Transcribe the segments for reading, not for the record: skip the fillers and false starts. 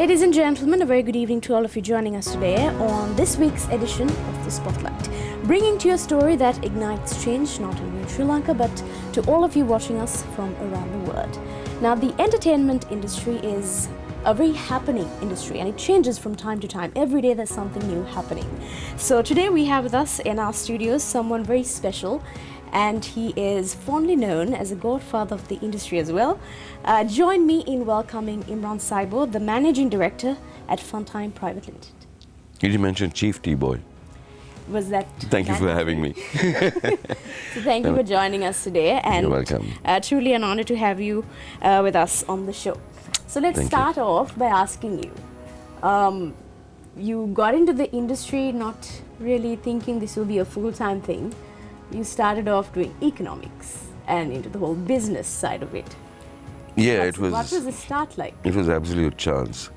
Ladies and gentlemen, a very good evening to all of you joining us today on this week's edition of The Spotlight, bringing to you a story that ignites change not only in Sri Lanka but to all of you watching us from around the world. Now, the entertainment industry is a very happening industry and it changes from time to time. Every day there's something new happening. So today we have with us in our studios someone very special, and he is fondly known as a godfather of the industry as well. Join me in welcoming Imran Saibo, the Managing Director at Funtime Private Limited. You mentioned Chief T-Boy. Was that? Thank you for having me. So thank you for joining us today. And you're welcome. Truly an honor to have you with us on the show. So let's start off by asking you. You got into the industry not really thinking this will be a full-time thing. You started off doing economics and into the whole business side of it. Yeah, What was the start like? It was absolute chance,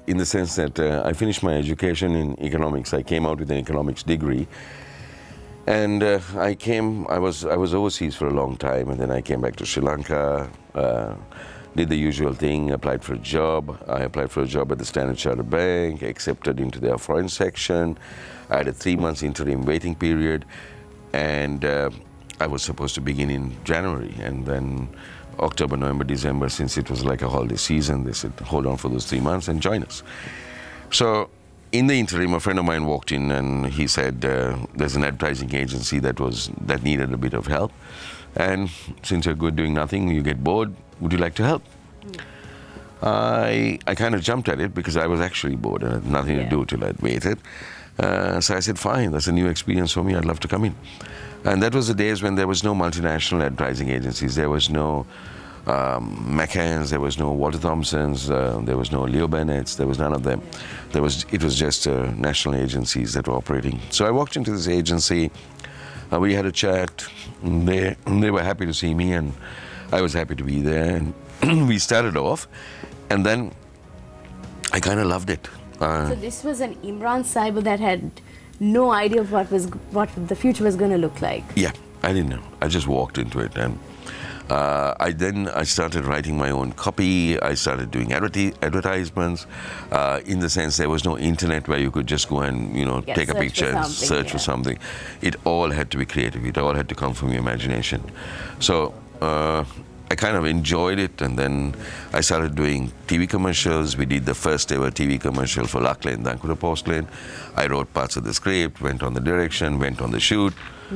in the sense that I finished my education in economics. I came out with an economics degree, and I was overseas for a long time, and then I came back to Sri Lanka. Did the usual thing, applied for a job. I applied for a job at the Standard Chartered Bank, accepted into their foreign section. I had a 3 months interim waiting period, and I was supposed to begin in January, and then October, November, December, since it was like a holiday season, they said, hold on for those 3 months and join us. So in the interim, a friend of mine walked in and he said, there's an advertising agency that needed a bit of help. And since you're good doing nothing, you get bored, would you like to help? I kind of jumped at it because I was actually bored and had nothing to do till I'd waited. So I said, fine, that's a new experience for me, I'd love to come in. And that was the days when there was no multinational advertising agencies, there was no McCann's, there was no Walter Thompson's, there was no Leo Bennett's, there was none of them. It was just national agencies that were operating. So I walked into this agency, we had a chat, they were happy to see me and I was happy to be there, and we started off, and then I kind of loved it. So this was an Imran Saibo that had no idea of what the future was going to look like. Yeah, I didn't know. I just walked into it, and I started writing my own copy. I started doing advertisements. In the sense, there was no internet where you could just go and take a picture and search for something. It all had to be creative. It all had to come from your imagination. So I kind of enjoyed it, and then I started doing TV commercials. We did the first ever TV commercial for Lachlan Dankura Porcelain. I wrote parts of the script, went on the direction, went on the shoot.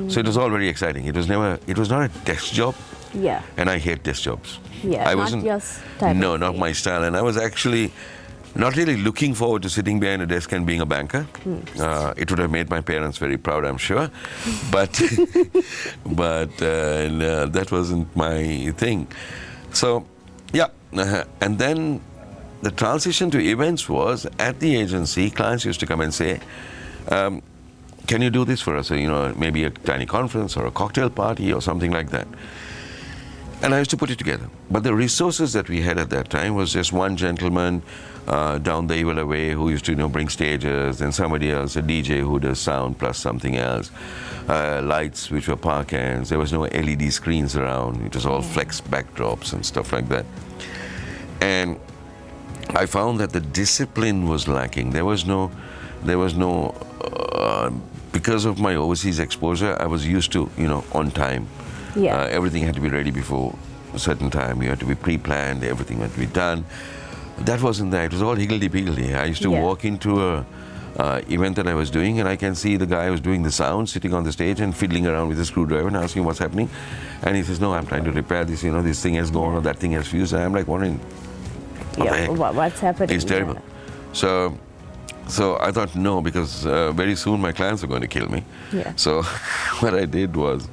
So it was all very exciting. It was not a desk job. Yeah. And I hate desk jobs. Yeah, not your type. No, not my style. And I was actually not really looking forward to sitting behind a desk and being a banker. It would have made my parents very proud, I'm sure. But that wasn't my thing. So, yeah. And then the transition to events was, at the agency, clients used to come and say, can you do this for us? So, maybe a tiny conference or a cocktail party or something like that. And I used to put it together. But the resources that we had at that time was just one gentleman down the Ivala way who used to bring stages, and somebody else, a DJ who does sound plus something else, lights which were park ends. There was no LED screens around. It was all flex backdrops and stuff like that. And I found that the discipline was lacking. There was no because of my overseas exposure, I was used to, on time. Yeah. Everything had to be ready before a certain time. You had to be pre-planned. Everything had to be done. That wasn't there. It was all higgledy-piggledy. I used to walk into a event that I was doing, and I can see the guy who was doing the sound sitting on the stage and fiddling around with a screwdriver and asking what's happening. And he says, no, I'm trying to repair this. This thing has gone or that thing has fused. And I'm like wondering, what's happening? It's terrible. Yeah. So I thought, no, because very soon my clients are going to kill me. Yeah. So what I did was,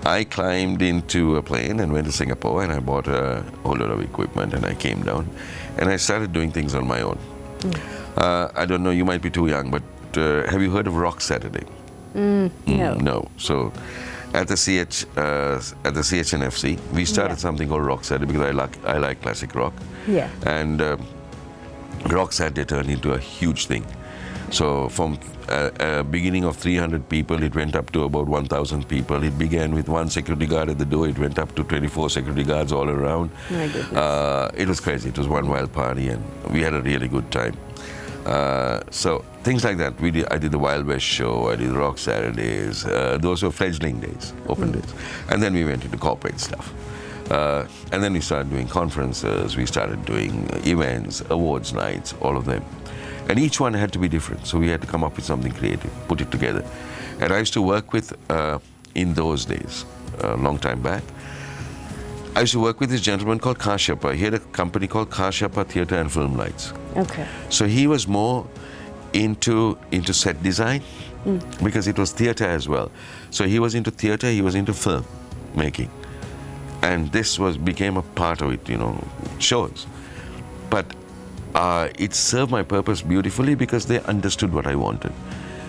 I climbed into a plane and went to Singapore, and I bought a whole lot of equipment, and I came down and I started doing things on my own. I don't know, you might be too young, but have you heard of Rock Saturday? No. No. So at the CHNFC, we started something called Rock Saturday because I like classic rock. Yeah. And Rock Saturday turned into a huge thing. So from a beginning of 300 people, it went up to about 1,000 people. It began with one security guard at the door. It went up to 24 security guards all around. My goodness. It was crazy. It was one wild party, and we had a really good time. So things like that. I did the Wild West show. I did Rock Saturdays. Those were fledgling days, open days. And then we went into corporate stuff. And then we started doing conferences. We started doing events, awards nights, all of them. And each one had to be different. So we had to come up with something creative, put it together. And I used to work with, in those days, a long time back, I used to work with this gentleman called Kashyapa. He had a company called Kashyapa Theatre and Film Lights. Okay. So he was more into set design because it was theatre as well. So he was into theatre, he was into film making. And this became a part of it, shows. But it served my purpose beautifully because they understood what I wanted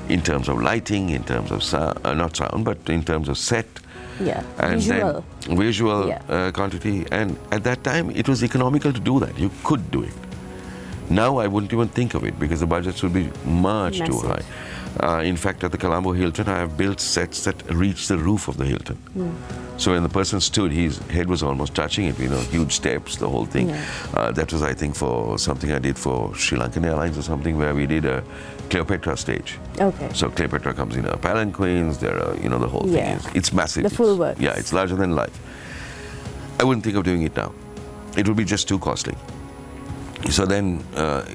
in terms of lighting, in terms of not sound, but in terms of set. Yeah, and visual. Then visual quantity. And at that time, it was economical to do that. You could do it. Now I wouldn't even think of it because the budgets would be much too high. In fact, at the Colombo Hilton, I have built sets that reach the roof of the Hilton. So when the person stood, his head was almost touching it, huge steps, the whole thing. That was, I think, for something I did for Sri Lankan Airlines or something where we did a Cleopatra stage. Okay. So Cleopatra comes in palanquins, there are, the whole thing. It's massive. The full work. Yeah, it's larger than life. I wouldn't think of doing it now. It would be just too costly. So then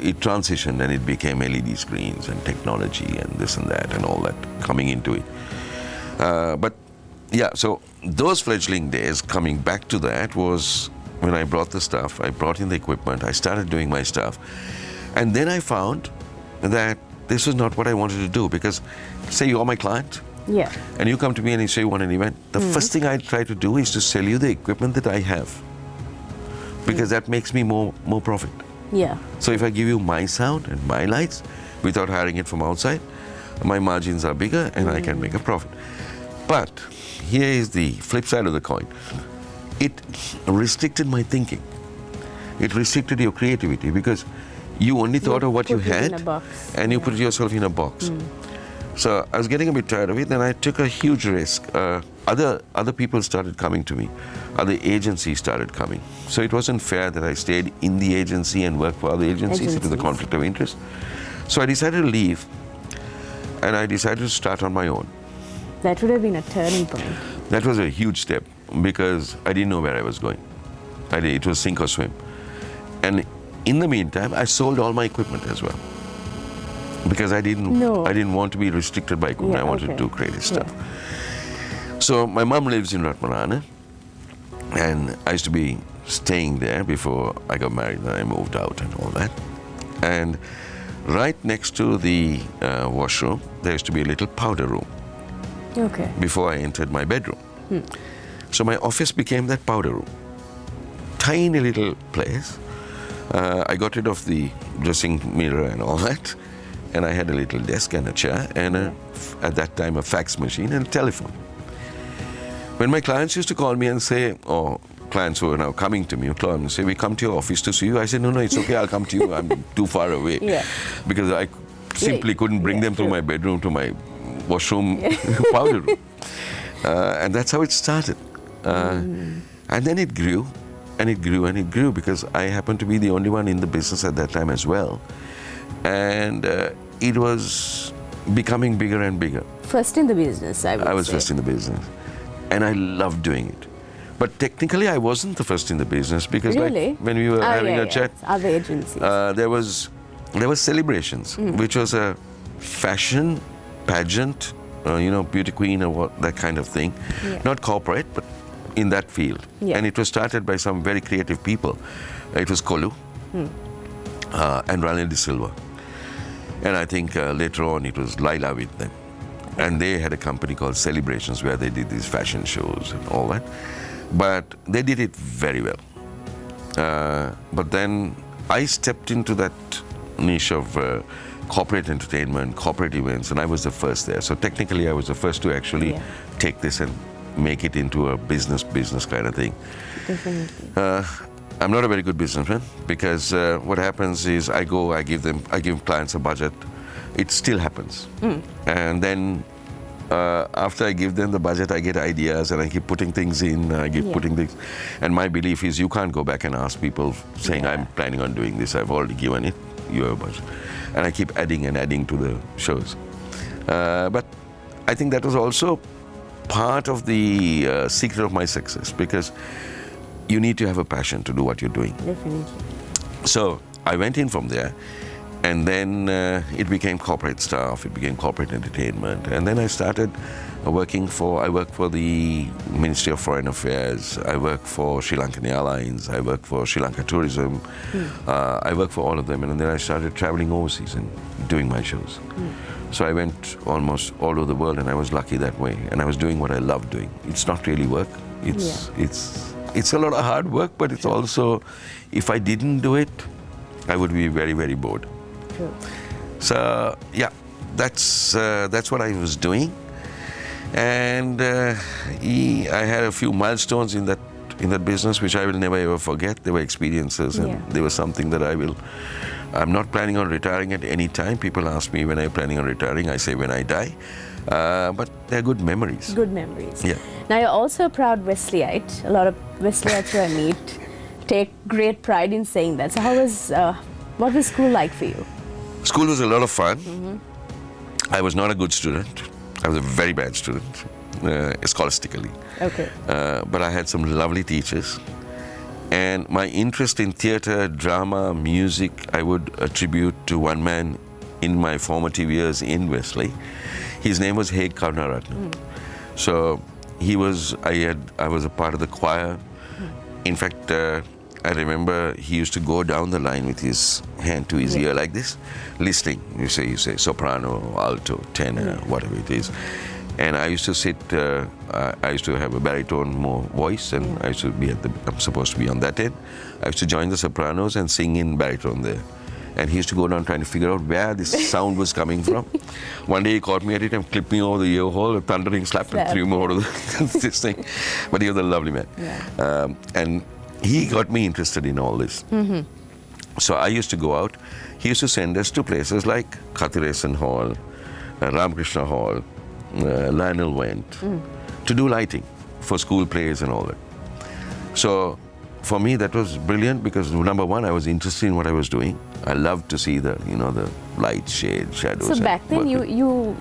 it transitioned and it became LED screens and technology and this and that and all that coming into it. But yeah, so those fledgling days, coming back to that, was when I brought the stuff, I brought in the equipment, I started doing my stuff. And then I found that this was not what I wanted to do because, say you're my client, and you come to me and you say you want an event, the first thing I try to do is to sell you the equipment that I have because that makes me more profit. Yeah. So if I give you my sound and my lights without hiring it from outside, my margins are bigger and I can make a profit. But here is the flip side of the coin. It restricted my thinking. It restricted your creativity because you only thought of what you had and you put yourself in a box. So I was getting a bit tired of it, and I took a huge risk. Other people started coming to me. Other agencies started coming. So it wasn't fair that I stayed in the agency and worked for other agencies. It was a conflict of interest. So I decided to leave, and I decided to start on my own. That would have been a turning point. That was a huge step because I didn't know where I was going. It was sink or swim. And in the meantime, I sold all my equipment as well. Because I didn't want to be restricted by equipment. I wanted to do creative stuff. So my mom lives in Ratmalana, and I used to be staying there before I got married and I moved out and all that. And right next to the washroom, there used to be a little powder room. Okay. Before I entered my bedroom. So my office became that powder room. Tiny little place. I got rid of the dressing mirror and all that. And I had a little desk and a chair and at that time a fax machine and a telephone. When my clients used to call me and say, or clients who are now coming to me would call me and say, we come to your office to see you. I said, no, it's okay, I'll come to you. I'm too far away. Because I simply couldn't bring them through my bedroom to my washroom powder room. And that's how it started. And then it grew and it grew and it grew because I happened to be the only one in the business at that time as well. And it was becoming bigger and bigger. First in the business, I would say. I was first in the business. And I loved doing it. But technically, I wasn't the first in the business because like when we were having a chat, other agencies. there was Celebrations, which was a fashion pageant, beauty queen or that kind of thing. Not corporate, but in that field. And it was started by some very creative people. It was Kolu and Ranil De Silva. And I think later on it was Laila with them. And they had a company called Celebrations where they did these fashion shows and all that. But they did it very well. But then I stepped into that niche of corporate entertainment, corporate events, and I was the first there. So technically I was the first to actually take this and make it into a business kind of thing. Definitely. I'm not a very good businessman because what happens is I give clients a budget it still happens. And then after I give them the budget, I get ideas and I keep putting things in, I keep putting things. And my belief is you can't go back and ask people saying, I'm planning on doing this, I've already given it, you have a budget. And I keep adding and adding to the shows. But I think that was also part of the secret of my success, because you need to have a passion to do what you're doing. Definitely. So I went in from there, and then it became corporate staff, it became corporate entertainment, and then I started I worked for the Ministry of Foreign Affairs, I worked for Sri Lankan Airlines, I worked for Sri Lanka Tourism, I worked for all of them, and then I started traveling overseas and doing my shows. So I went almost all over the world, and I was lucky that way, and I was doing what I love doing. It's not really work, it's a lot of hard work, but it's also, if I didn't do it, I would be very, very bored. True. So yeah, that's what I was doing, and I had a few milestones in that business which I will never ever forget. They were experiences, and they were something that I'm not planning on retiring at any time. People ask me when I'm planning on retiring. I say when I die. But they're good memories. Good memories. Yeah. Now you're also a proud Wesleyite. A lot of Wesleyites who I meet take great pride in saying that. So what was school like for you? School was a lot of fun. I was not a good student. I was a very bad student, scholastically. Okay. But I had some lovely teachers. And my interest in theatre, drama, music, I would attribute to one man in my formative years in Wesley. His name was Heg Karunaratne. So I was a part of the choir. In fact, I remember he used to go down the line with his hand to his ear like this, listening. You say soprano, alto, tenor, whatever it is. And I used to sit, I used to have a baritone more voice, and I used to be I'm supposed to be on that end. I used to join the sopranos and sing in baritone there. And he used to go down trying to figure out where this sound was coming from. One day he caught me at it and clipped me over the ear hole, a thundering slap, and threw me over this thing. But he was a lovely man. Yeah. And he got me interested in all this. So I used to go out. He used to send us to places like Kathiresan Hall, Ramakrishna Hall, Lionel went to do lighting for school plays and all that. So for me that was brilliant, because number one, I was interested in what I was doing. I loved to see the light, shade, shadows. So back then you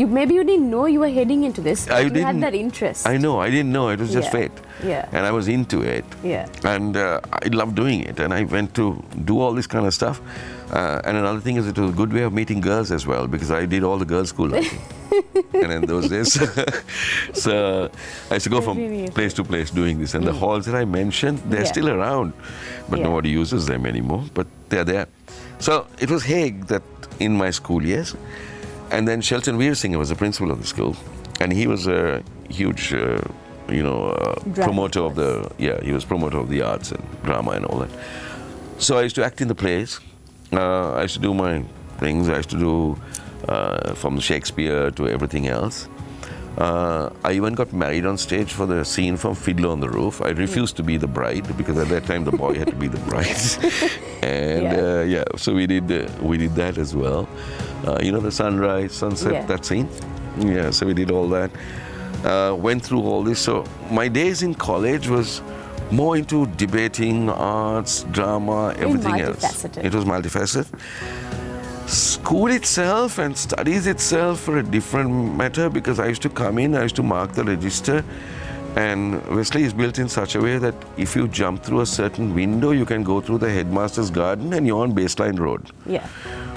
maybe you didn't know you were heading into this, but you had that interest. I didn't know, it was just fate. Yeah. And I was into it. Yeah. And I loved doing it, and I went to do all this kind of stuff. And another thing is, it was a good way of meeting girls as well, because I did all the girls' school lighting. And in those days, so I used to go from place to place doing this. And the halls that I mentioned, they're still around, but nobody uses them anymore, but they're there. So it was Hague that in my school years. And then Shelton Weersinger was the principal of the school, and he was a huge, promoter of he was promoter of the arts and drama and all that. So I used to act in the plays. I used to do my things. I used to do from Shakespeare to everything else. I even got married on stage for the scene from Fiddler on the Roof. I refused to be the bride, because at that time the boy had to be the bride. And so we did that as well. The sunrise, sunset, that scene. Yeah, so we did all that. Went through all this. So my days in college was more into debating, arts, drama, everything else. It was multifaceted. School itself and studies itself were a different matter, because I used to come in, I used to mark the register, and Wesley is built in such a way that if you jump through a certain window, you can go through the headmaster's garden and you're on Baseline Road. Yeah.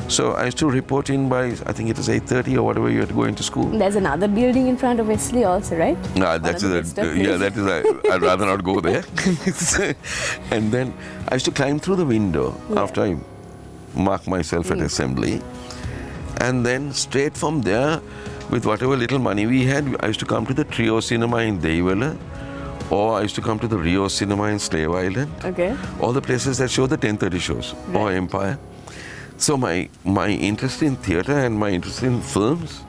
So I used to report in by, I think it was 8:30 or whatever, you had to go into school. There's another building in front of Wesley also, right? No, I'd rather not go there. And then I used to climb through the window after I mark myself at assembly, and then straight from there, with whatever little money we had, I used to come to the Trio Cinema in Deivela, or I used to come to the Rio Cinema in Slave Island. Okay. All the places that show the 10:30 shows, or Empire. So my interest in theatre and my interest in films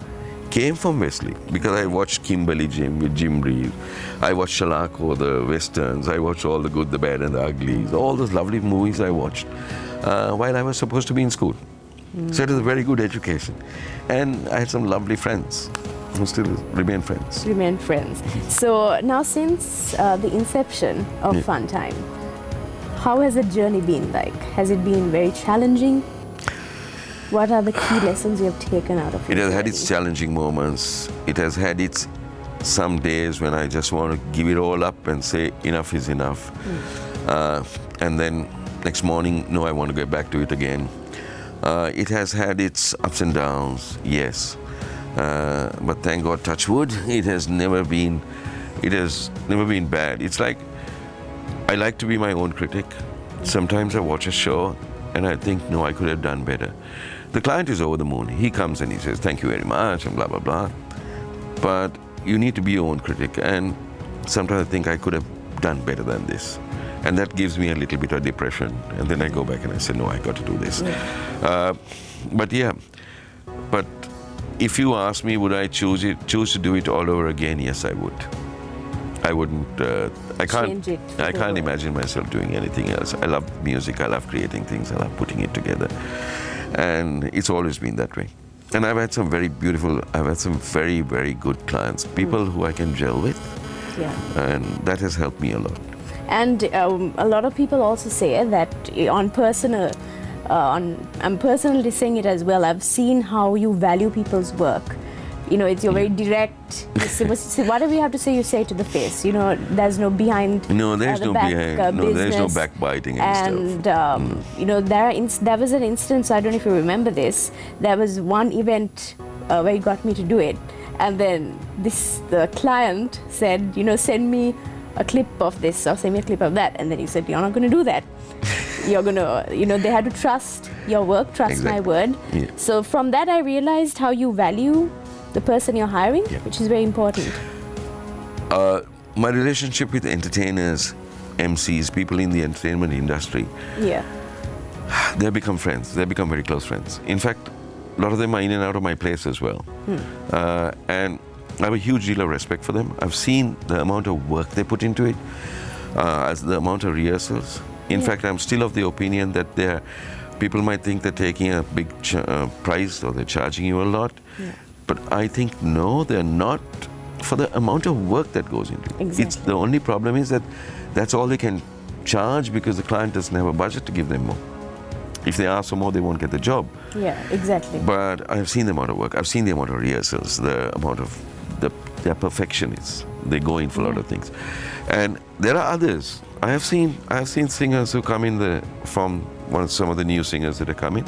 came from Wesley, because I watched Kimberly Jim with Jim Reeve. I watched Shalako, the westerns. I watched all the good, the bad, and the uglies. All those lovely movies I watched while I was supposed to be in school. So it was a very good education. And I had some lovely friends who still remain friends. Remain friends. So now since the inception of Fun Time, how has the journey been like? Has it been very challenging? What are the key lessons you have taken out of it? It has had its challenging moments. It has had its some days when I just want to give it all up and say enough is enough. And then next morning, no, I want to get back to it again. It has had its ups and downs, yes. But thank God, touch wood, it has never been bad. It's like, I like to be my own critic. Sometimes I watch a show and I think, no, I could have done better. The client is over the moon. He comes and he says, thank you very much, and blah, blah, blah. But you need to be your own critic. And sometimes I think I could have done better than this. And that gives me a little bit of depression. And then I go back and I say, no, I got to do this. But if you ask me, would I choose to do it all over again? Yes, I would. I wouldn't, I can't imagine myself doing anything else. I love music, I love creating things, I love putting it together. And it's always been that way. And I've had some very very, very good clients, people who I can gel with. And that has helped me a lot. And a lot of people also say that I'm personally saying it as well, I've seen how you value people's work. You know, you're very direct. Whatever you have to say, you say to the face. You know, there's no behind. No, there's no behind. No, there's no backbiting and stuff. You know, there was an instance. I don't know if you remember this. There was one event where you got me to do it, and then the client said, you know, send me a clip of this or send me a clip of that, and then he said, you're not going to do that. You're going to, you know, they had to trust your work, trust my word. So from that, I realized how you value the person you're hiring, which is very important. My relationship with entertainers, MCs, people in the entertainment industry, they've become friends. They've become very close friends. In fact, a lot of them are in and out of my place as well. And I have a huge deal of respect for them. I've seen the amount of work they put into it, as the amount of rehearsals. In fact, I'm still of the opinion that people might think they're taking a big price or they're charging you a lot. But I think, no, they're not, for the amount of work that goes into it. It's the only problem is that that's all they can charge because the client doesn't have a budget to give them more. If they ask for more, they won't get the job. But I've seen the amount of work. I've seen the amount of rehearsals, the amount of they're perfectionists. They go in for a lot of things. And there are others. I have seen singers who come in from some of the new singers that are coming.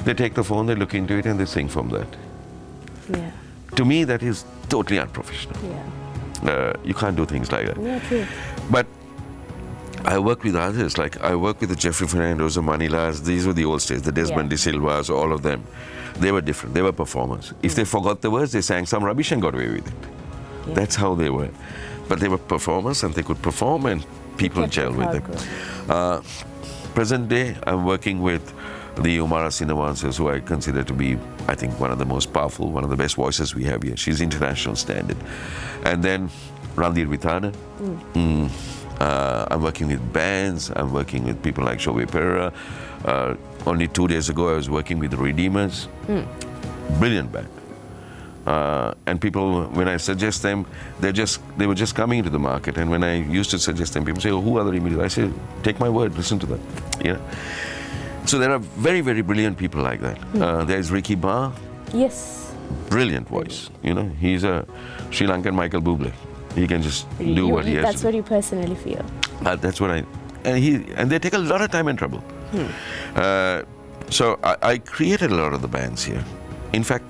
They take the phone, they look into it, and they sing from that. To me, that is totally unprofessional. You can't do things like that. But I work with others, like I work with the Jeffrey Fernandos, the Manilas. These were the old stages, the Desmond De Silvas, all of them. They were different. They were performers. If they forgot the words, they sang some rubbish and got away with it. That's how they were. But they were performers and they could perform and people gel with them. Present day, I'm working with the Umara Sinawansas, who I consider to be, I think, one of the most powerful, one of the best voices we have here. She's international standard. And then Randir Vitana. I'm working with bands. I'm working with people like Shobe Pereira. Only 2 days ago, I was working with the Redeemers. Brilliant band. And people, when I suggest them, they were just coming into the market. And when I used to suggest them, people say, oh, who are the Remedios? I say, take my word, listen to them. So there are very, very brilliant people like that. There's Ricky Barr. Brilliant voice. He's a Sri Lankan Michael Bublé. He can just do what he has to do. That's what you personally feel. That's what and they take a lot of time and trouble. So I created a lot of the bands here. In fact,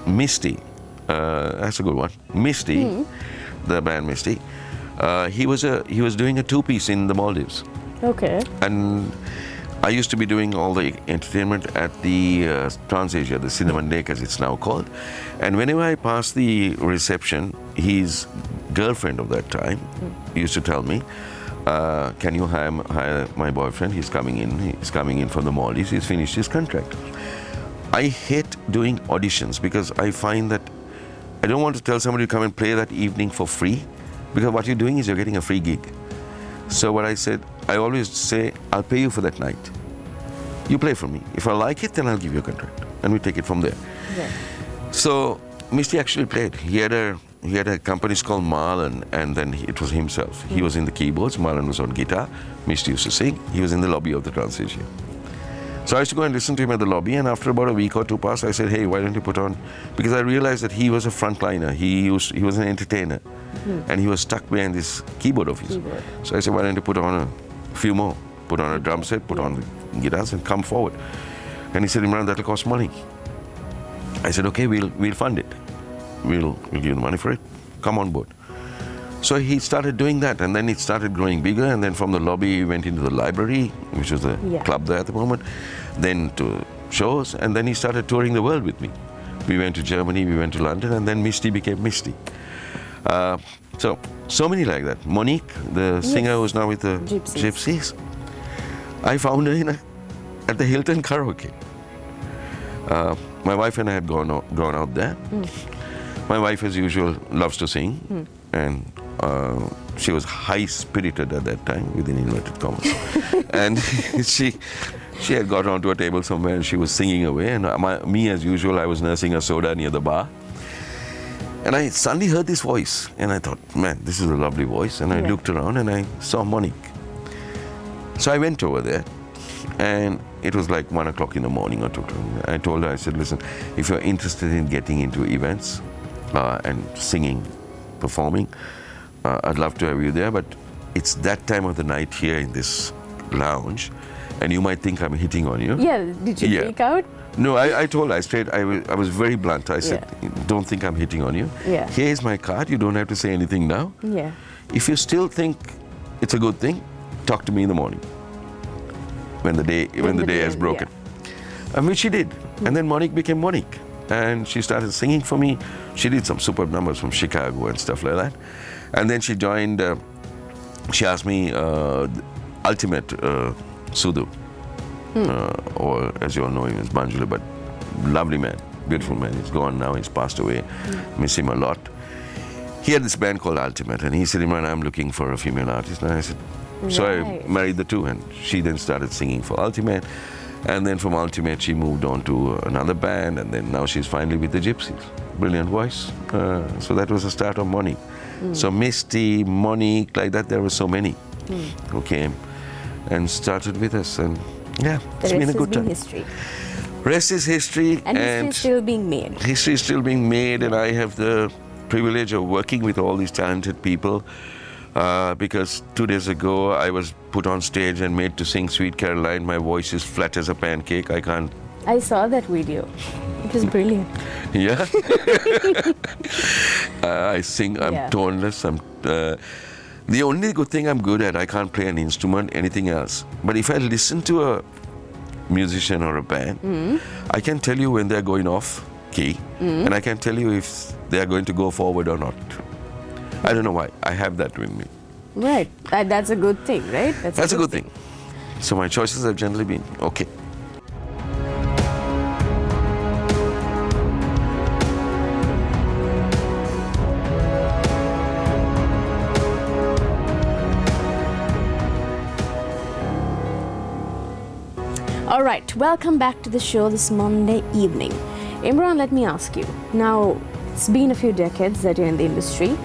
Misty, that's a good one. Misty, the band Misty, he was doing a two-piece in the Maldives. And I used to be doing all the entertainment at the Transasia, the Cinnamon Lake as it's now called. And whenever I passed the reception, his girlfriend of that time used to tell me, can you hire my boyfriend? He's coming in from the Maldives. He's finished his contract. I hate doing auditions because I find that I don't want to tell somebody to come and play that evening for free, because what you're doing is you're getting a free gig. So what I said, I always say, I'll pay you for that night. You play for me. If I like it, then I'll give you a contract. And we take it from there. Yeah. So Misty actually played. He had a company called Marlon, and then it was himself. He was in the keyboards, Marlon was on guitar, Misty used to sing. He was in the lobby of the Transasia. So I used to go and listen to him at the lobby, and after about a week or two passed, I said, hey, why don't you put on, because I realized that he was a frontliner, he was an entertainer, and he was stuck behind this keyboard of his. So I said, why don't you put on a few more, put on a drum set, put on the guitars, and come forward. And he said, Imran, that'll cost money. I said, okay, we'll fund it. We'll give you the money for it. Come on board. So he started doing that, and then it started growing bigger, and then from the lobby he went into the library, which was the club there at the moment, then to shows, and then he started touring the world with me. We went to Germany, we went to London, and then Misty became Misty. So many like that. Monique, the singer who's now with the Gypsies. I found her at the Hilton Karaoke. My wife and I had gone out there. My wife, as usual, loves to sing, and she was high-spirited at that time, within inverted commas. And she had got onto a table somewhere, and she was singing away. And me, as usual, I was nursing a soda near the bar. And I suddenly heard this voice, and I thought, man, this is a lovely voice. And I looked around, and I saw Monique. So I went over there, and it was like 1 o'clock in the morning or 2 o'clock. I told her, I said, listen, if you're interested in getting into events and singing, performing, I'd love to have you there, but it's that time of the night here in this lounge, and you might think I'm hitting on you. Yeah, did you freak out? No, I told her, I was very blunt. I said, don't think I'm hitting on you. Yeah. Here's my card, you don't have to say anything now. Yeah. If you still think it's a good thing, talk to me in the morning, when the day has broken. And which she did. And then Monique became Monique. And she started singing for me. She did some superb numbers from Chicago and stuff like that. And then she joined, she asked me, Ultimate Sudu, or as you all know him as Banjula, but lovely man, beautiful man. He's gone now, he's passed away, miss him a lot. He had this band called Ultimate, and he said, Imran, I'm looking for a female artist. And I said, so I married the two, and she then started singing for Ultimate. And then from Ultimate, she moved on to another band, and then now she's finally with the Gypsies. Brilliant voice. So that was the start of Monique. So Misty, Monique, like that, there were so many who came and started with us. And yeah, it's been a good time. History. Rest is history. And history is still being made. History is still being made, and I have the privilege of working with all these talented people. Because 2 days ago I was put on stage and made to sing Sweet Caroline. My voice is flat as a pancake. I can't. I saw that video. It was brilliant. Yeah. I sing. I'm toneless. The only good thing I'm good at, I can't play an instrument, anything else. But if I listen to a musician or a band, I can tell you when they're going off key, and I can tell you if they're going to go forward or not. I don't know why. I have that with me. Right. That's a good thing, right? That's a good thing. So my choices have generally been okay. All right. Welcome back to the show this Monday evening. Imran, let me ask you. Now, it's been a few decades that you're in the industry.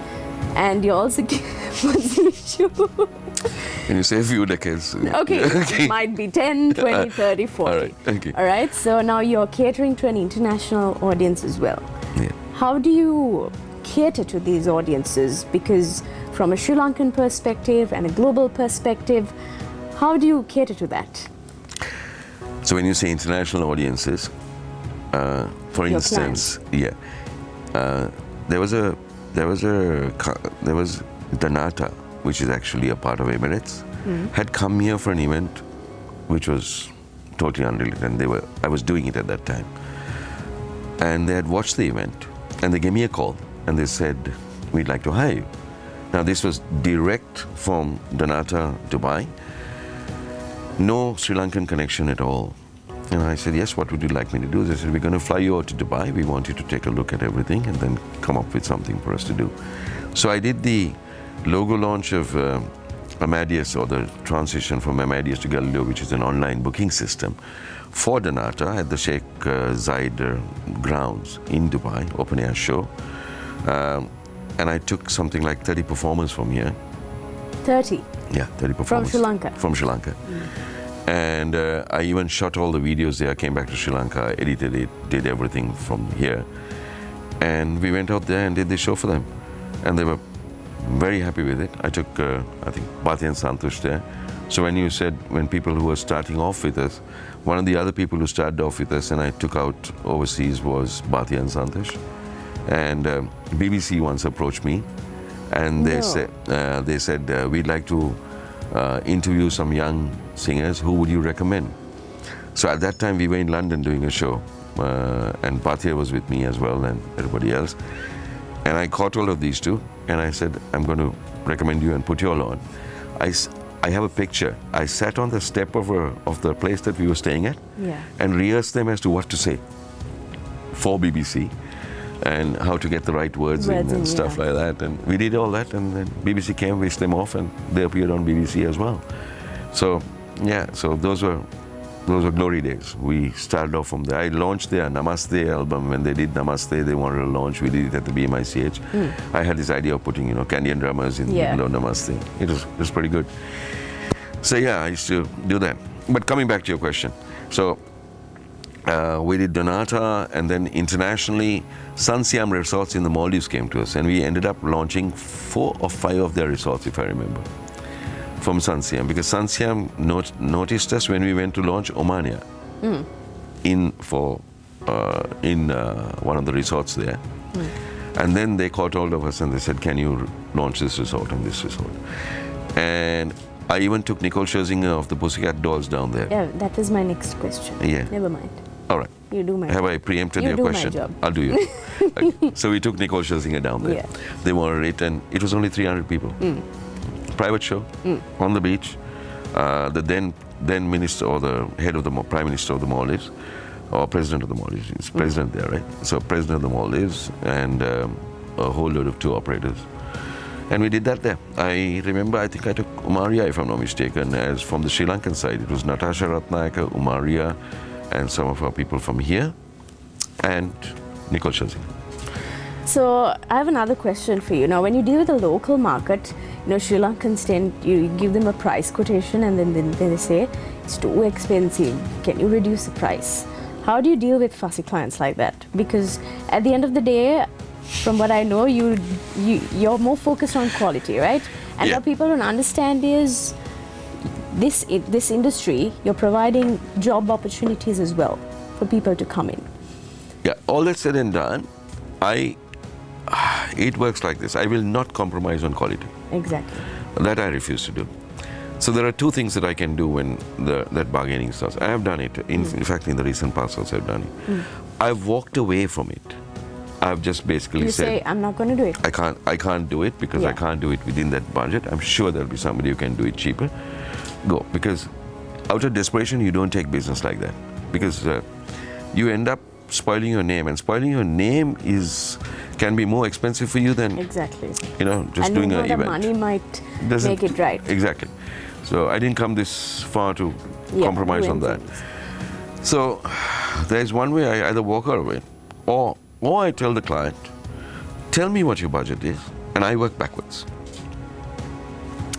And you also what's the issue? When you say a few decades. Okay, it might be 10, 20, 30, 40. All right, thank you. All right, so now you're catering to an international audience as well. Yeah. How do you cater to these audiences? Because from a Sri Lankan perspective and a global perspective, how do you cater to that? So when you say international audiences, for instance, there was Donata, which is actually a part of Emirates, had come here for an event which was totally unrelated, and I was doing it at that time. And they had watched the event, and they gave me a call, and they said, we'd like to hire you. Now this was direct from Donata, Dubai, no Sri Lankan connection at all. And I said, yes, what would you like me to do? They said, we're going to fly you out to Dubai. We want you to take a look at everything and then come up with something for us to do. So I did the logo launch of Amadeus, or the transition from Amadeus to Galileo, which is an online booking system, for Donata at the Sheikh Zayed grounds in Dubai, open air show. And I took something like 30 performers from here. 30? Yeah, 30 performers. From Sri Lanka? From Sri Lanka. And I even shot all the videos there. I came back to Sri Lanka, edited it, did everything from here. And we went out there and did the show for them. And they were very happy with it. I took, I think, Bhati and Santosh there. So when you said, when people who were starting off with us, one of the other people who started off with us and I took out overseas was Bhati and Santosh. And BBC once approached me and they said, we'd like to interview some young singers. Who would you recommend? So at that time we were in London doing a show and Bhatia was with me as well and everybody else. And I caught hold of these two and I said, I'm going to recommend you and put you all on. I have a picture. I sat on the step of the place that we were staying at and rehearsed them as to what to say for BBC and how to get the right words in and stuff like that. And we did all that and then BBC came, whisked them off and they appeared on BBC as well. So yeah, so those were glory days. We started off from there. I launched their Namaste album. When they did Namaste, they wanted to launch. We did it at the BMICH. I had this idea of putting, Canadian drummers in the middle of Namaste. It was pretty good. So yeah, I used to do that. But coming back to your question. So we did Donata and then internationally, Sun Siam Resorts in the Maldives came to us and we ended up launching 4 or 5 of their resorts, if I remember, from Sun Siam, because Sun Siam noticed us when we went to launch Omania in one of the resorts there. And then they caught hold of us and they said, can you launch this resort and this resort? And I even took Nicole Scherzinger of the Pussycat Dolls down there. Yeah, that is my next question. Yeah. Never mind. All right. You do my job. Have I preempted your question? You do my job. I'll do you. Okay. So we took Nicole Scherzinger down there. Yeah. They wanted it and it was only 300 people. Private show on the beach. The then minister or the head of the Prime Minister of the Maldives or President of the Maldives. It's President there, right? So President of the Maldives and a whole load of tour operators. And we did that there. I remember, I think I took Umaria, if I'm not mistaken, as from the Sri Lankan side. It was Natasha Ratnayaka, Umaria, and some of our people from here, and Nicole Scherzinger. So I have another question for you. Now, when you deal with the local market, Sri Lankans you give them a price quotation and then they say, it's too expensive, can you reduce the price? How do you deal with fussy clients like that? Because at the end of the day, from what I know, you're more focused on quality, right? And what people don't understand is this industry, you're providing job opportunities as well for people to come in. Yeah, all that said and done, it works like this. I will not compromise on quality. Exactly. That I refuse to do. So there are 2 things that I can do when that bargaining starts. I have done it. In fact, in the recent past also I've done it. I've walked away from it. I've just basically said, say, I'm not going to do it. I can't do it because I can't do it within that budget. I'm sure there'll be somebody who can do it cheaper. Go. Because out of desperation, you don't take business like that. Because you end up spoiling your name. And spoiling your name can be more expensive for you than, just doing an event. And the money might make it right. Exactly. So I didn't come this far to compromise on that. So there's one way I either walk away or I tell the client, tell me what your budget is, and I work backwards.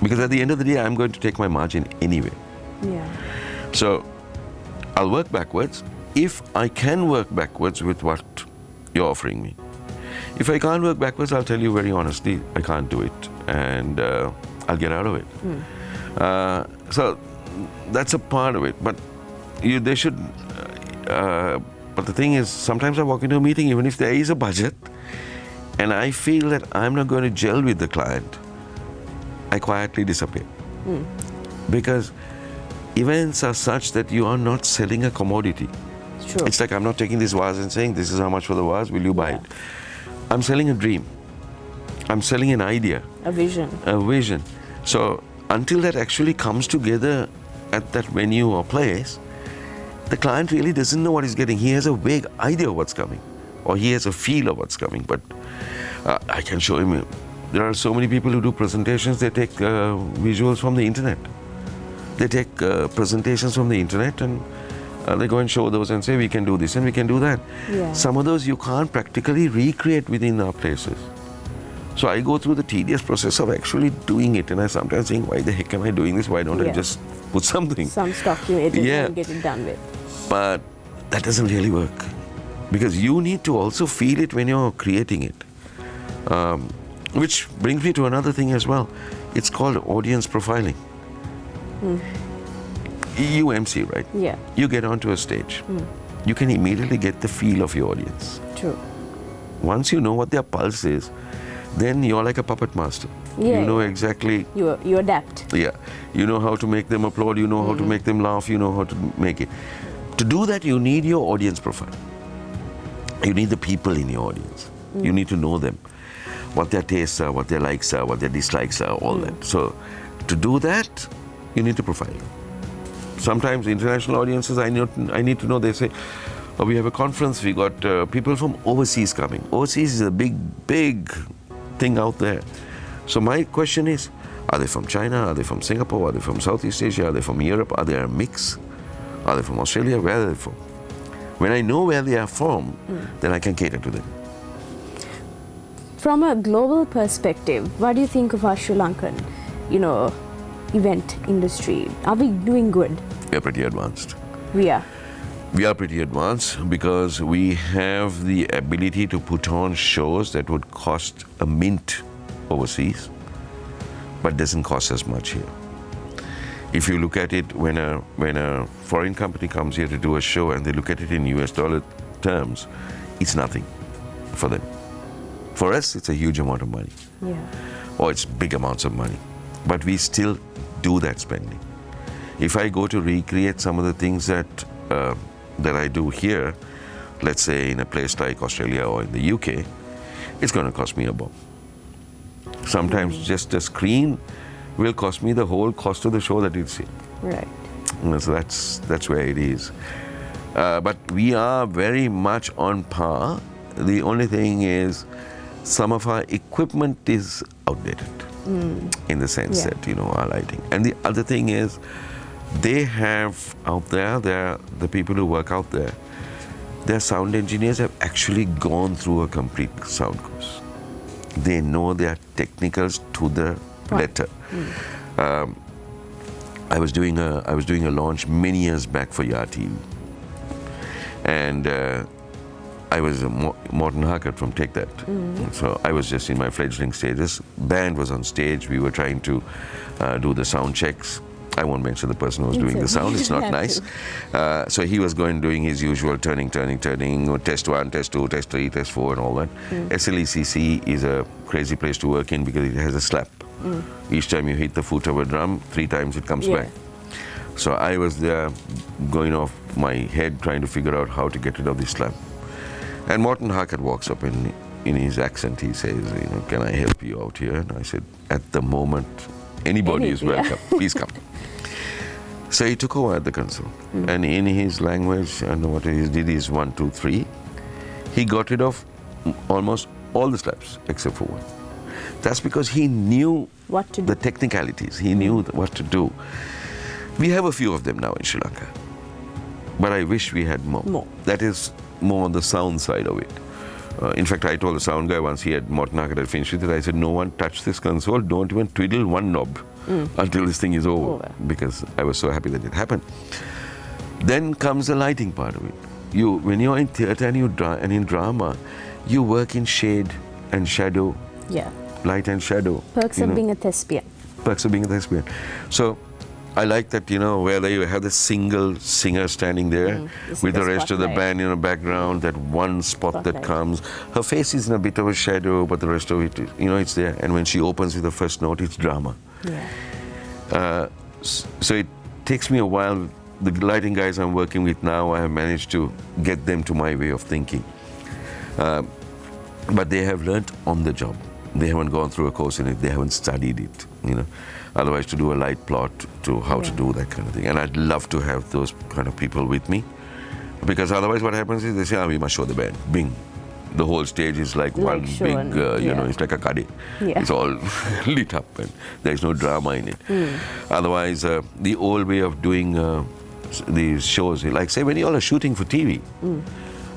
Because at the end of the day, I'm going to take my margin anyway. Yeah. So I'll work backwards if I can work backwards with what you're offering me. If I can't work backwards, I'll tell you very honestly, I can't do it, and I'll get out of it. So that's a part of it, but they should. But the thing is, sometimes I walk into a meeting, even if there is a budget, and I feel that I'm not going to gel with the client, I quietly disappear. Because events are such that you are not selling a commodity. It's true. It's like I'm not taking this vase and saying, this is how much for the vase, will you buy it? I'm selling a dream. I'm selling an idea. A vision. A vision. So until that actually comes together at that venue or place, the client really doesn't know what he's getting. He has a vague idea of what's coming, or he has a feel of what's coming, but I can show him There are so many people who do presentations, they take visuals from the internet. They take presentations from the internet and they go and show those and say, we can do this and we can do that. Yeah. Some of those you can't practically recreate within our places. So I go through the tedious process of actually doing it, and I sometimes think, why the heck am I doing this? Why don't I Yeah. just put something? Some stock you edit Yeah. and get it done with. But that doesn't really work, because you need to also feel it when you're creating it. Which brings me to another thing as well. It's called audience profiling. You MC, right? Yeah, You get onto a stage. You can immediately get the feel of your audience. true. Once you know what their pulse is, then you're like a puppet master. Yeah, You know yeah. exactly, You adapt. yeah. You know how to make them applaud, you know how to make them laugh, you know how to make it. To do that, you need your audience profile. You need the people in your audience. You need to know them. What their tastes are, what their likes are, what their dislikes are, all that. So to do that, you need to profile them. Sometimes international audiences, I need to know, they say, oh, we have a conference, we got people from overseas coming. Overseas is a big thing out there. So my question is, are they from China? Are they from Singapore? Are they from Southeast Asia? Are they from Europe? Are they a mix? Are they from Australia? Where are they from? When I know where they are from, then I can cater to them. From a global perspective, what do you think of our Sri Lankan, event industry? Are we doing good? We are pretty advanced. We are. We are pretty advanced because we have the ability to put on shows that would cost a mint overseas, but doesn't cost as much here. If you look at it, when a foreign company comes here to do a show and they look at it in US dollar terms, it's nothing for them. For us, it's a huge amount of money, Yeah. or it's big amounts of money, but we still do that spending. If I go to recreate some of the things that I do here, let's say in a place like Australia or in the UK, it's going to cost me a bomb. Sometimes just a screen will cost me the whole cost of the show that you'd see. Right. So that's where it is. But we are very much on par. The only thing is, some of our equipment is outdated in the sense Yeah. that, our lighting. And the other thing is, they have out there, the people who work out there, their sound engineers have actually gone through a complete sound course. They know their technicals to the letter. I was doing a launch many years back for Yar TV, and I was Morten Harkert from Take That. So I was just in my fledgling stages. Band was on stage. We were trying to do the sound checks. I won't mention the person who was doing the sound. It's not nice. So he was doing his usual turning, test 1, test 2, test 3, test 4 and all that. SLECC is a crazy place to work in because it has a slap. Each time you hit the foot of a drum, 3 times it comes back. So I was there going off my head trying to figure out how to get rid of this slap. And Morten Harkert walks up in his accent, he says, can I help you out here? And I said, at the moment, anybody is welcome. Please come. So he took over at the console. And in his language, and what he did is 1, 2, 3. He got rid of almost all the slaps except for one. That's because he knew What to do. the technicalities. He knew what to do. We have a few of them now in Sri Lanka, but I wish we had more. That is more on the sound side of it. In fact, I told the sound guy once, Morten Harkert had finished with it, I said, no one touch this console, don't even twiddle one knob until this thing is over, because I was so happy that it happened. Then comes the lighting part of it. When you're in theatre and in drama, you work in shade and shadow, light and shadow. Perks of being a thespian. Perks of being a thespian. So I like that, where you have the single singer standing there with the rest of the band in the background, that one spot that comes. Her face is in a bit of a shadow, but the rest of it, it's there. And when she opens with the first note, it's drama. So it takes me a while. The lighting guys I'm working with now, I have managed to get them to my way of thinking. But they have learnt on the job. They haven't gone through a course in it. They haven't studied it, Otherwise, to do a light plot to how to do that kind of thing. And I'd love to have those kind of people with me. Because otherwise what happens is they say, we must show the band. Bing. the whole stage is like one show big, and- you know, yeah. it's like a kadi. Yeah. It's all lit up and there's no drama in it. Otherwise, the old way of doing these shows, like say when you all are shooting for TV,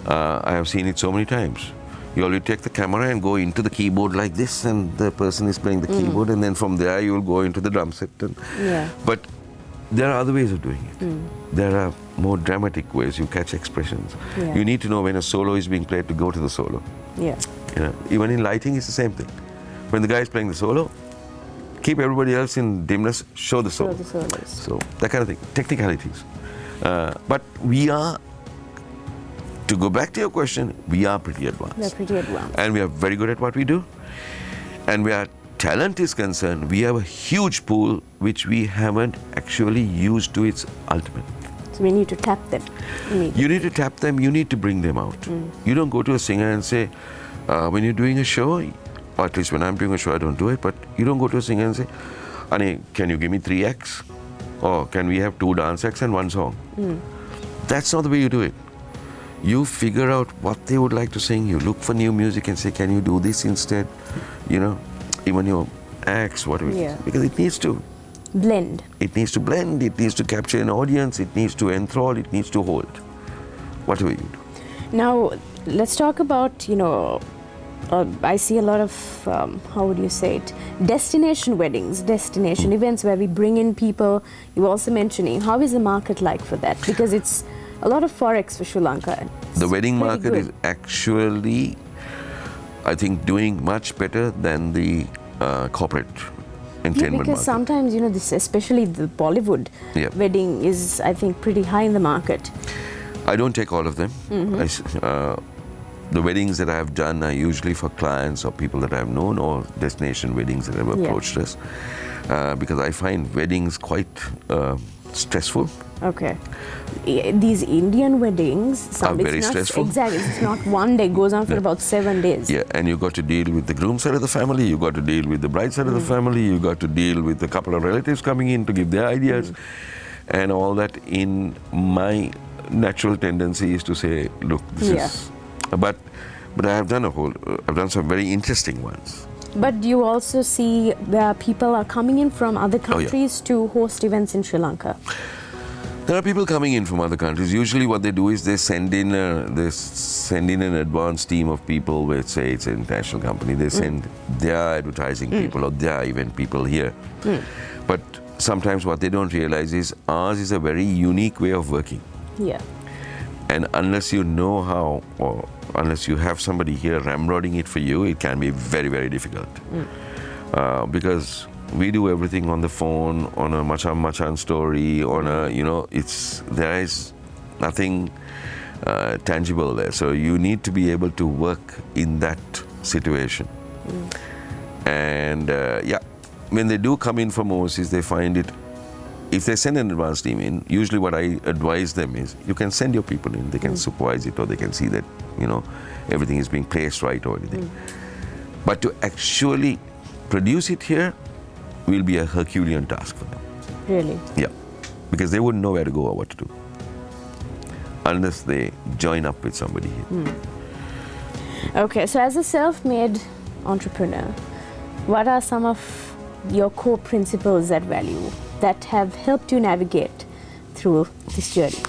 I have seen it so many times. You already take the camera and go into the keyboard like this, and the person is playing the keyboard, and then from there you will go into the drum set. Yeah. But there are other ways of doing it. There are more dramatic ways. You catch expressions. Yeah. You need to know when a solo is being played to go to the solo. Yeah. You know, even in lighting, it's the same thing. When the guy is playing the solo, keep everybody else in dimness, show the So solo. the solos. So that kind of thing, technicalities. But we are, to go back to your question, we are pretty advanced. They're pretty advanced. And we are very good at what we do. And where talent is concerned, we have a huge pool which we haven't actually used to its ultimate. So we need to tap them. You need to tap them, you need to bring them out. You don't go to a singer and say, when you're doing a show, or at least when I'm doing a show, I don't do it, but you don't go to a singer and say, Ani, can you give me 3 acts? Or can we have 2 dance acts and 1 song? That's not the way you do it. You figure out what they would like to sing. You look for new music and say, can you do this instead? You know, even your acts, whatever. Yeah. Because it needs to. Blend. It needs to blend. It needs to capture an audience. It needs to enthrall. It needs to hold. Whatever you do. Now, let's talk about, I see a lot of, how would you say it, destination weddings, destination events where we bring in people. You were also mentioning, how is the market like for that? Because it's a lot of forex for Sri Lanka. The wedding pretty market good. is actually, I think, doing much better than the corporate Yeah, entertainment because market. sometimes, this, especially the Bollywood Yeah. wedding is, I think, pretty high in the market. I don't take all of them. The weddings that I have done are usually for clients or people that I have known, or destination weddings that have Yeah. approached us. Because I find weddings quite stressful. Okay. These Indian weddings, very it's not, stressful. Exactly. It's not one day, it goes on for Yeah. about 7 days. Yeah, and you got to deal with the groom side of the family, you got to deal with the bride side of the family, you got to deal with a couple of relatives coming in to give their ideas, and all that. In my natural tendency is to say, look, this Yeah. is. But I have done I've done some very interesting ones. But do you also see where people are coming in from other Oh, yeah. countries to host events in Sri Lanka? There are people coming in from other countries. Usually what they do is they send in an advanced team of people. Let's say it's an international company. They send their advertising people or their event people here. But sometimes what they don't realize is ours is a very unique way of working. Yeah. And unless you know how, or unless you have somebody here ramrodding it for you, it can be very, very difficult. Because we do everything on the phone, on a machan story, on a, there is nothing tangible there. So you need to be able to work in that situation. And when they do come in from overseas, they find it, if they send an advance team in, usually what I advise them is, you can send your people in, they can supervise it, or they can see that, everything is being placed right or anything. But to actually produce it here will be a Herculean task for them. Really? Yeah, because they wouldn't know where to go or what to do unless they join up with somebody here. Okay, so as a self-made entrepreneur, what are some of your core principles that that have helped you navigate through this journey?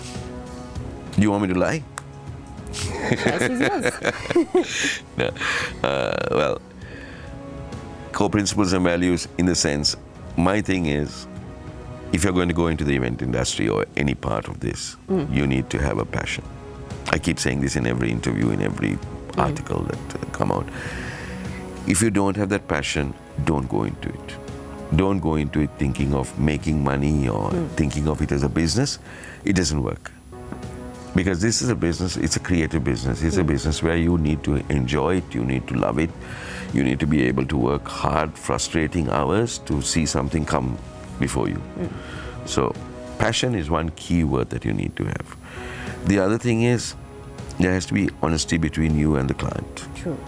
Do you want me to lie? Choice is yours. No. Well, core principles and values in the sense, my thing is, if you're going to go into the event industry or any part of this, you need to have a passion. I keep saying this in every interview, in every article that come out. If you don't have that passion, don't go into it. Don't go into it thinking of making money or thinking of it as a business. It doesn't work. Because this is a business, it's a creative business. It's a business where you need to enjoy it, you need to love it, you need to be able to work hard, frustrating hours to see something come before you. So passion is one key word that you need to have. The other thing is, there has to be honesty between you and the client. True.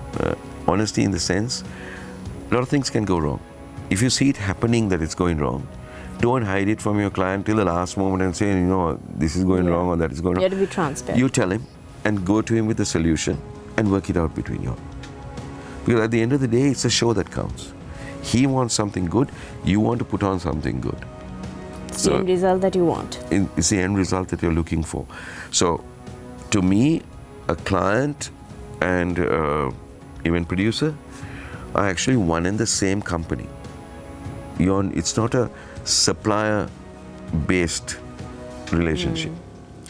Honesty in the sense, a lot of things can go wrong. If you see it happening that it's going wrong, don't hide it from your client till the last moment and say, this is going wrong or that is going wrong. You have to be transparent. You tell him and go to him with a solution and work it out between you all. Because at the end of the day, it's a show that counts. He wants something good, you want to put on something good. It's the end result that you want. It's the end result that you're looking for. So, to me, a client and event producer are actually one and the same company. It's not a supplier-based relationship.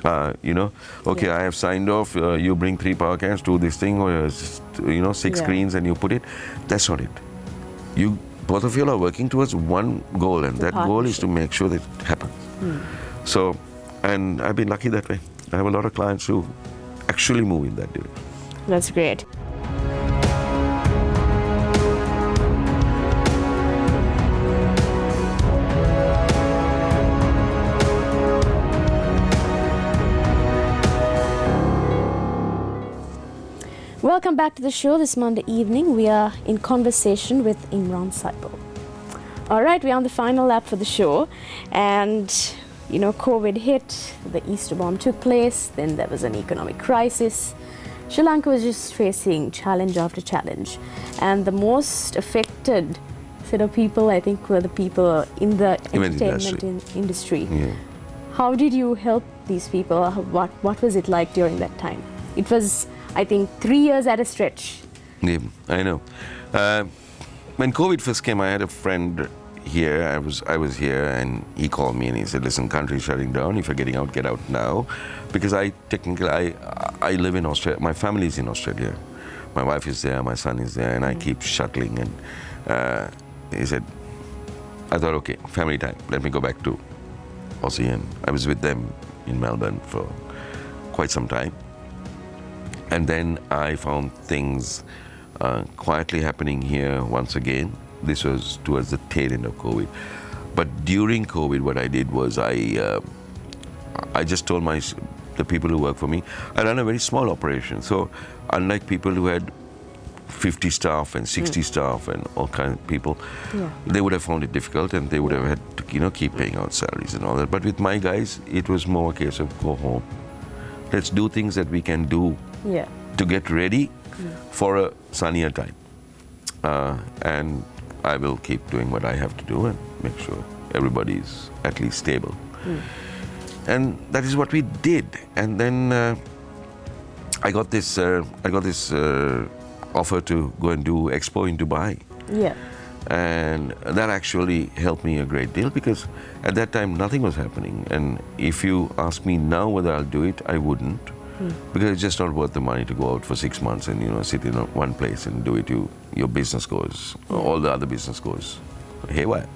Okay, I have signed off, you bring 3 power cans, do this thing, or 6 screens and you put it. That's not it. Both of you are working towards one goal, and that goal is to make sure that it happens. So, and I've been lucky that way. I have a lot of clients who actually move in that direction. That's great. Welcome back to the show. This Monday evening, we are in conversation with Imran Saibo. All right, we're on the final lap for the show, and COVID hit, the Easter bomb took place, then there was an economic crisis. Sri Lanka was just facing challenge after challenge, and the most affected set of people, I think, were the people in the entertainment industry. Yeah. How did you help these people? What was it like during that time? It was, I think, 3 years at a stretch. Yeah, I know. When COVID first came, I had a friend here. I was here, and he called me and he said, "Listen, country's shutting down. If you're getting out, get out now." Because I live in Australia. My family is in Australia. My wife is there, my son is there, and I keep shuttling. And he said, I thought, okay, family time. Let me go back to Aussie. And I was with them in Melbourne for quite some time. And then I found things quietly happening here once again. This was towards the tail end of COVID. But during COVID, what I did was I just told the people who work for me, I run a very small operation. So unlike people who had 50 staff and 60 staff and all kinds of people, they would have found it difficult, and they would have had to keep paying out salaries and all that. But with my guys, it was more a case of go home. Let's do things that we can do to get ready for a sunnier time. And I will keep doing what I have to do and make sure everybody's at least stable. And that is what we did. And then I got this offer to go and do Expo in Dubai. Yeah. And that actually helped me a great deal, because at that time nothing was happening. And if you ask me now whether I'll do it, I wouldn't. Because it's just not worth the money to go out for 6 months and sit in one place and do it. Your business goes, all the other business goes haywire.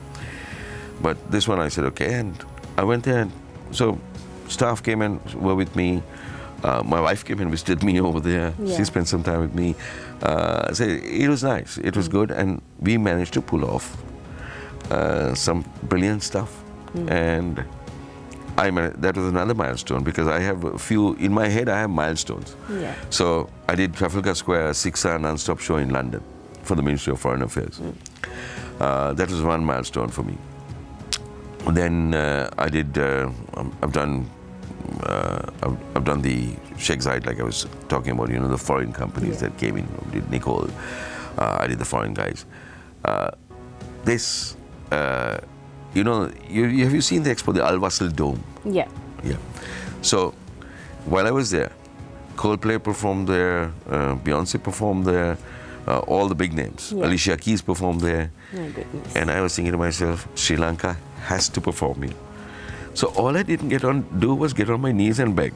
But this one I said okay, and I went there. And so staff came and were with me. My wife came and visited me over there. She spent some time with me. So it was nice. It was good, and we managed to pull off some brilliant stuff. And that was another milestone, because I have a few in my head. I have milestones. So I did Trafalgar Square, a 6-hour non-stop show in London for the Ministry of Foreign Affairs. That was one milestone for me. Then I did. I've done the Sheikh Zayed, like I was talking about. The foreign companies that came in. I did Nicole. I did the foreign guys. Have you seen the expo, the Al Wasl Dome? Yeah. So while I was there, Coldplay performed there, Beyonce performed there, all the big names. Alicia Keys performed there. My goodness. And I was thinking to myself, Sri Lanka has to perform here. So all I didn't do was get on my knees and beg.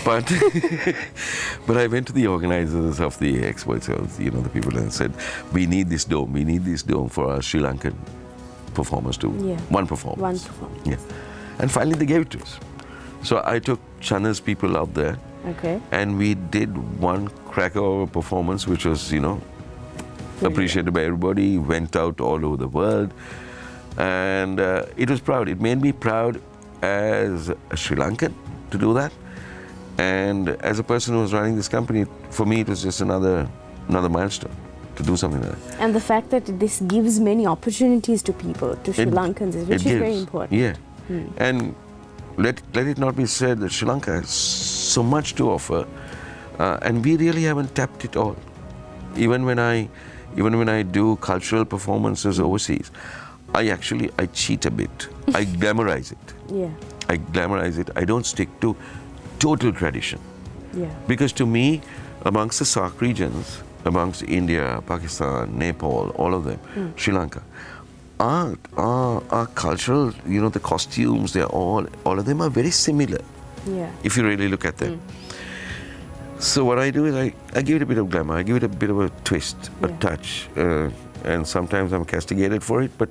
But I went to the organizers of the expo itself, the people, and said, we need this dome. We need this dome for our Sri Lankan performers to one performance. And finally they gave it to us. So I took Chana's people out there, and we did one cracker of a performance, which was appreciated by everybody. Went out all over the world, and it was proud. It made me proud as a Sri Lankan to do that, and as a person who was running this company, for me it was just another milestone to do something like that. And the fact that this gives many opportunities to people, to Sri Lankans, which is very important. And let it not be said that Sri Lanka has so much to offer and we really haven't tapped it all. Even when I do cultural performances overseas, I cheat a bit. I glamorize it. Yeah. I glamorize it. I don't stick to total tradition. Yeah. Because to me, amongst the SAARC regions, amongst India, Pakistan, Nepal, all of them, Sri Lanka, our cultural, the costumes, all of them are very similar. Yeah. If you really look at them. So what I do is I give it a bit of glamour, I give it a bit of a twist, a touch, and sometimes I'm castigated for it, but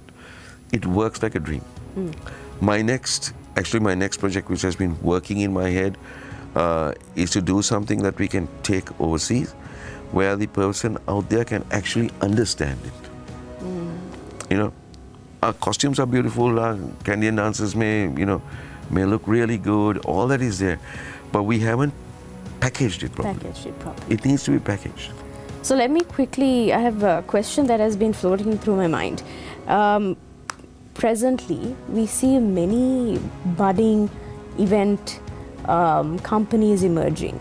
it works like a dream. My next project, which has been working in my head, is to do something that we can take overseas, where the person out there can actually understand it. Our costumes are beautiful, our Canadian dancers may look really good, all that is there, but we haven't packaged it properly. It needs to be packaged. So let me quickly, I have a question that has been floating through my mind. Presently, we see many budding event companies emerging.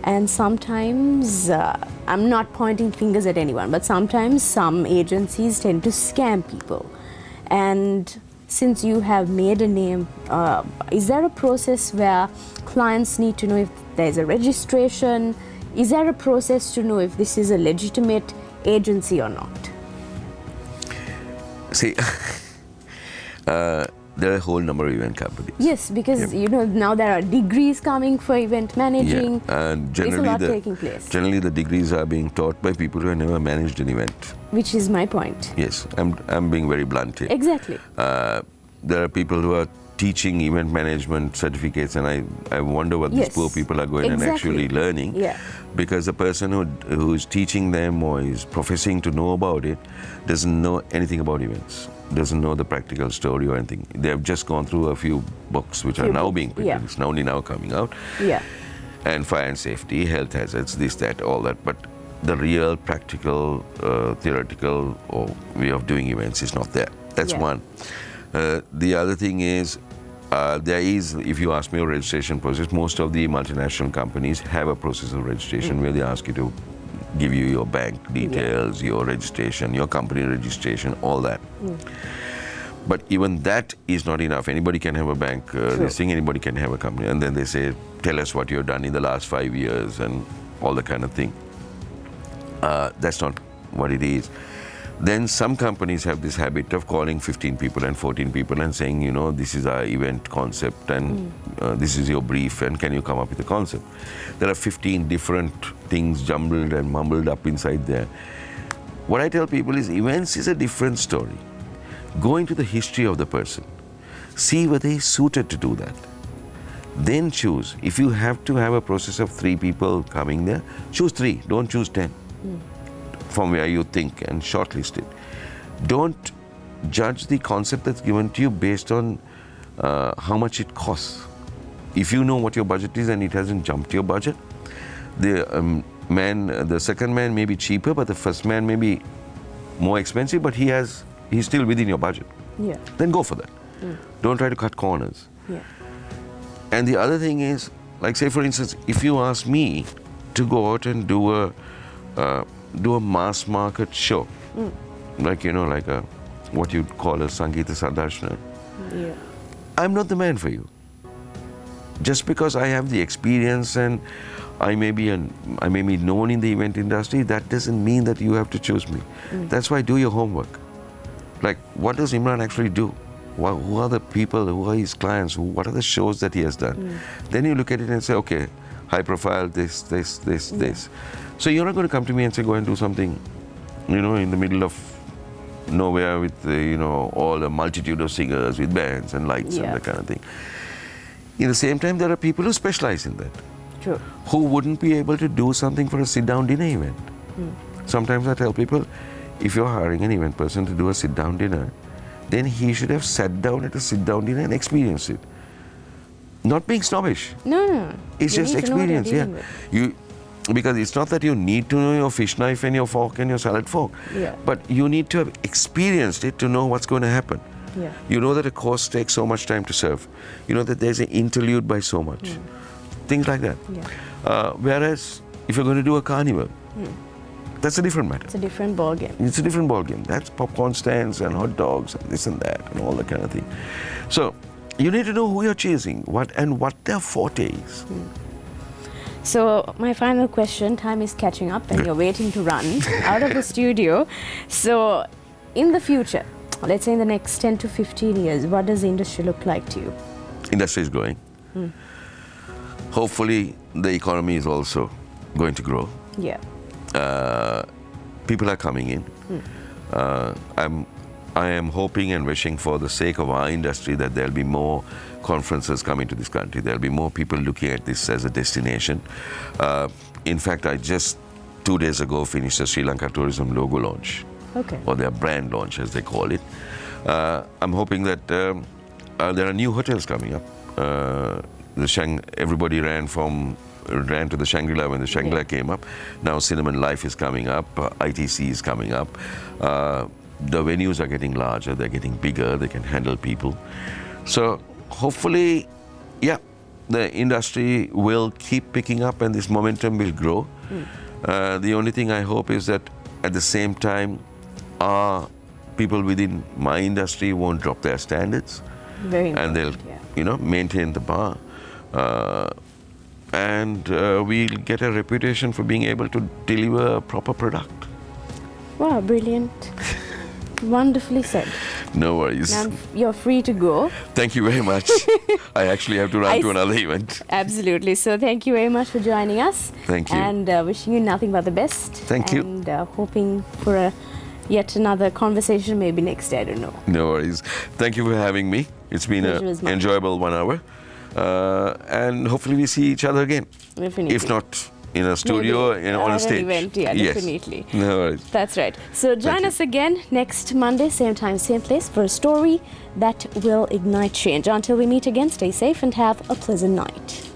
And sometimes, I'm not pointing fingers at anyone, but sometimes some agencies tend to scam people. And since you have made a name, is there a process where clients need to know if there's a registration? Is there a process to know if this is a legitimate agency or not? See, there are a whole number of event companies. Yes, because now there are degrees coming for event managing. Yeah, and there's a lot taking place. Generally, the degrees are being taught by people who have never managed an event. Which is my point. Yes, I'm being very blunt here. Exactly. There are people who are teaching event management certificates, and I wonder what these poor people are going and actually learning. Yeah. Because the person who is teaching them or is professing to know about it doesn't know anything about events, doesn't know the practical story or anything. They have just gone through a few books which are now being printed. It's only now coming out. Yeah. And fire and safety, health hazards, this, that, all that. But the real practical, theoretical way of doing events is not there. That's one. The other thing is, there is, if you ask me, a registration process. Most of the multinational companies have a process of registration where they ask you to give you your bank details, your registration, your company registration, all that. But even that is not enough. Anybody can have a bank, this thing, anybody can have a company. And then they say, tell us what you've done in the last 5 years and all that kind of thing. That's not what it is. Then some companies have this habit of calling 15 people and 14 people and saying, this is our event concept and this is your brief and can you come up with a concept? There are 15 different things jumbled and mumbled up inside there. What I tell people is events is a different story. Go into the history of the person. See whether he's suited to do that. Then choose. If you have to have a process of 3 people coming there, choose 3, don't choose 10. From where you think and shortlist it. Don't judge the concept that's given to you based on how much it costs. If you know what your budget is and it hasn't jumped your budget, the second man may be cheaper, but the first man may be more expensive, but he's still within your budget. Yeah. Then go for that. Don't try to cut corners. Yeah. And the other thing is, like say for instance, if you ask me to go out and do a mass market show, like what you'd call a Sangeeta Sadarshana. Yeah. I'm not the man for you. Just because I have the experience and I may be known in the event industry, that doesn't mean that you have to choose me. That's why do your homework. Like, what does Imran actually do? Who are the people? Who are his clients? What are the shows that he has done? Then you look at it and say, okay, high profile, this. So you're not going to come to me and say, go and do something, in the middle of nowhere with, all a multitude of singers with bands and lights and that kind of thing. In the same time, there are people who specialize in that. True. Who wouldn't be able to do something for a sit-down dinner event. Sometimes I tell people, if you're hiring an event person to do a sit-down dinner, then he should have sat down at a sit-down dinner and experienced it. Not being snobbish. No. It's just experience, because it's not that you need to know your fish knife and your fork and your salad fork, but you need to have experienced it to know what's going to happen. Yeah. You know that a course takes so much time to serve. You know that there's an interlude by so much. Things like that. Yeah. Whereas if you're going to do a carnival, that's a different matter. It's a different ball game. It's a different ball game. That's popcorn stands and hot dogs and this and that and all that kind of thing. So you need to know who you're chasing, what their forte is. So my final question, time is catching up and you're waiting to run out of the studio. So in the future, let's say in the next 10 to 15 years, what does the industry look like to you? Industry is growing. Hopefully the economy is also going to grow. Yeah. People are coming in. I am hoping and wishing for the sake of our industry that there'll be more conferences coming to this country. There'll be more people looking at this as a destination. In fact, I just 2 days ago finished the Sri Lanka Tourism logo launch, or their brand launch as they call it. I'm hoping that there are new hotels coming up. Everybody ran to the Shangri-La when the Shangri-La came up. Now Cinnamon Life is coming up, ITC is coming up. The venues are getting larger, they're getting bigger, they can handle people. So hopefully, the industry will keep picking up and this momentum will grow. The only thing I hope is that at the same time, our people within my industry won't drop their standards. And they'll maintain the bar. And we'll get a reputation for being able to deliver a proper product. Wow, brilliant. Wonderfully said. No worries. Now you're free to go. Thank you very much. I actually have to run to another event. Absolutely. So thank you very much for joining us. Thank you. And wishing you nothing but the best. Thank you. And hoping for yet another conversation maybe next day, I don't know. No worries. Thank you for having me. It's been an enjoyable 1 hour. And hopefully we see each other again. Definitely. If not in a studio, on a stage. Event, definitely. No worries. That's right. So join us again next Monday, same time, same place, for a story that will ignite change. Until we meet again, stay safe and have a pleasant night.